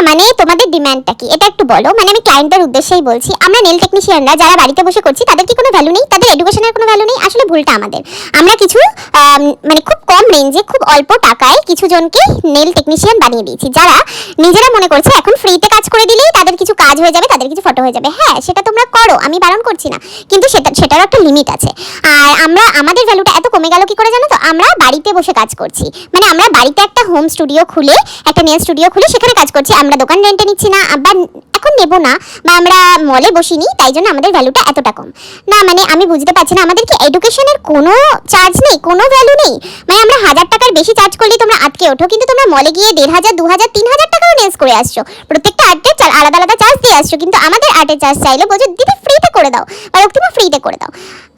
মানে তোমাদের ডিমান্ডটা কি এটা একটু বলো। মানে আমি ক্লায়েন্টের উদ্দেশ্যেই বলছি, আমরা নেল টেকনিশিয়ানরা যারা বাড়িতে বসে করছি তাদের কি কোনো ভ্যালু নেই, তাদের এডুকেশনের কোনো ভ্যালু নেই? আসলে ভুলটা আমাদের। আমরা কিছু মানে খুব কম রেঞ্জে খুব অল্প টাকায় কিছু জনকে নেল টেকনিশিয়ান বানিয়ে দিয়েছি, যারা নিজেরা মনে করছে এখন ফ্রিতে কাজ করে দিলেই তাদের কিছু কাজ হয়ে যাবে, তাদের কিছু ফটো হয়ে যাবে। হ্যাঁ, সেটা তোমরা করো, আমি বারণ করছি না, কিন্তু সেটারও একটা লিমিট আছে। আর আমাদের ভ্যালুটা এত কমে গেল কি করে জানো তো? আমরা বাড়িতে বসে কাজ করছি, মানে আমরা বাড়িতে একটা হোম স্টুডিও খুলে, একটা নেল স্টুডিও খুলে সেখানে কাজ করছি। আমরা দোকান রেন্টে নিচ্ছি না, আবার এখন নেব না, বা আমরা মলে বসিনি, তাই জন্য আমাদের ভ্যালুটা এতটা কম না। মানে আমি বুঝতে পারছি না, আমাদের কি এডুকেশনের কোনো চার্জ নেই, কোনো ভ্যালু নেই? মানে আমরা 1000 টাকার বেশি চার্জ করলে তোমরা আটকে ওঠো, কিন্তু তোমরা মলে গিয়ে 1500, 2000, 3000 টাকাও নেলস করে আসছো, প্রত্যেকটা আর্টের আলাদা আলাদা চার্জ দিয়ে আসছো, কিন্তু আমাদের আর্টের চার্জ চাইলে বলছো দিদি ফ্রিতে করে দাও, বা রক্তিমা ফ্রিতে করে দাও।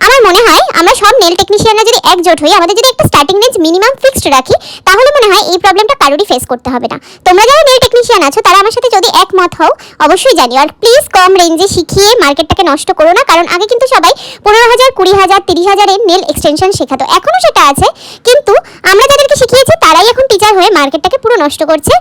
আমার মনে হয় আমরা সব নেল টেকনিশিয়ানরা যদি একজোট হই, আমাদের যদি একটা স্টার্টিং রেঞ্জ মিনিমাম ফিক্সড রাখি, তাহলে মনে হয় এই প্রবলেমটা কারোরই ফেস করতে হবে না। তোমরা যারা নেল টেকনিশিয়ান আছো তারা আমার সাথে যদি একমত হও অবশ্যই জানিও। আর প্লিজ কম রেঞ্জে শিখিয়ে মার্কেটটাকে নষ্ট করো না, কারণ আগে কিন্তু সবাই 15,000, 20,000, 30,000 এর নেল এক্সটেনশন শেখাতো, এখনও সেটা আছে, কিন্তু আমরা যাদেরকে শিখিয়েছি তারাই এখন টিচার হয়ে মার্কেটটাকে পুরো নষ্ট করছে,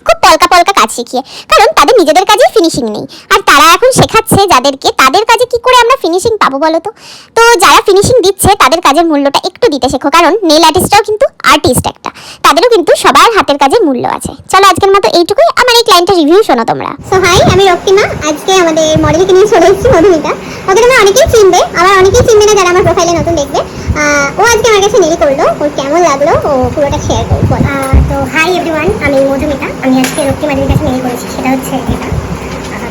খুব পলকা পলকা কাজ শিখিয়ে। কারণ তাদের নিজেদের কাজে ফিনিশিং নেই, আর তারা এখন শেখাচ্ছে যাদেরকে, তাদের কাজে কি করে আমরা ফিনিশিং পাবো বলো তো? তো যারা ফিনিশিং দিচ্ছে তাদের কাজের মূল্যটা একটু দিতে শেখো, কারণ নেল আর্টিস্টরাও কিন্তু আর্টিস্ট একটা, তাদেরও কিন্তু সবার হাতের কাজের মূল্য আছে। চলো আজকের মতো এইটুকুই, আমার এই ক্লায়েন্টের রিভিউ শোনো তোমরা। সো হাই, আমি রক্তিমা। আজকে আমাদের মডেলকে নিয়ে চলে এসেছি মধুমিতা। ওকে তোমরা অনেকেই চিনবে, আবার অনেকেই চিনবে না যারা আমার প্রোফাইলে নতুন দেখবে। ও আজকে আমার কাছে নেল করলো, ওর কেমন লাগলো ও পুরোটা শেয়ার করবো। তো হাই এভরিওয়ান, আমি মধুমিতা। আমি আজকে রক্তিমাদের কাছে নেল করেছি, সেটা হচ্ছে এটা।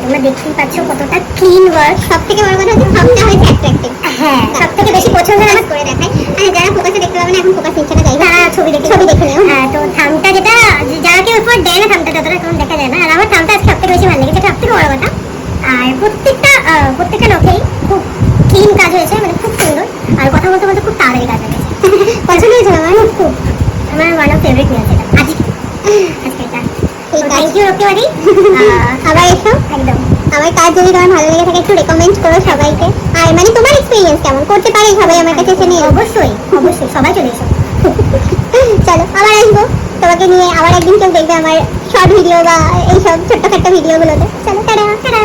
তোমরা দেখতেই পাচ্ছ কতটা ক্লিন ওয়ার্ক। সব থেকে বড় কথা হচ্ছে থামটা হয়েছে অ্যাট্রাক্টিভ। হ্যাঁ, সব থেকে বেশি পছন্দ আমার করে দেখায়। আর যারা ফোকাসে দেখতে পাবে না, এখন ফোকাস নিচ্ছে না, যাই হোক, তারা ছবি দেখে নেও। তো থামটা যেটা যারা কেউ এফোর্ট দেয় না, থামটা যতটা এখন দেখা যায় না। আর আমার থামটা আজকে সব থেকে বেশি ভালো লেগেছে, সব থেকে বড় কথা। আর প্রত্যেকটা নখেই খুব ক্লিন কাজ হয়েছে, মানে খুব সুন্দর। আর কথা বলতে বলতে খুব তাড়াতাড়ি কাজ হয়ে গেছে। পছন্দ হয়েছে আমার খুব আমার ওয়ান অফ ফেভারিট নেল সেটা আজকে এটা। থ্যাংক ইউ রক্তিমাদি। আবার এসো। একদম। আমার কাজ যদি তোমার ভালো লেগে থাকে একটু রেকমেন্ড করো সবাইকে। আর মানে তোমার এক্সপেরিয়েন্স কেমন, করতে পারে সবাই আমার কাছে এসে নিয়ে? অবশ্যই অবশ্যই, সবাই চলে এসো। চলো আবার আসবো তোমাকে নিয়ে, আবার একদিন কেউ দেখবে আমার শর্ট ভিডিও বা এইসব ছোট্টখাট্ট ভিডিওগুলোতে। চলো টাটা টাটা।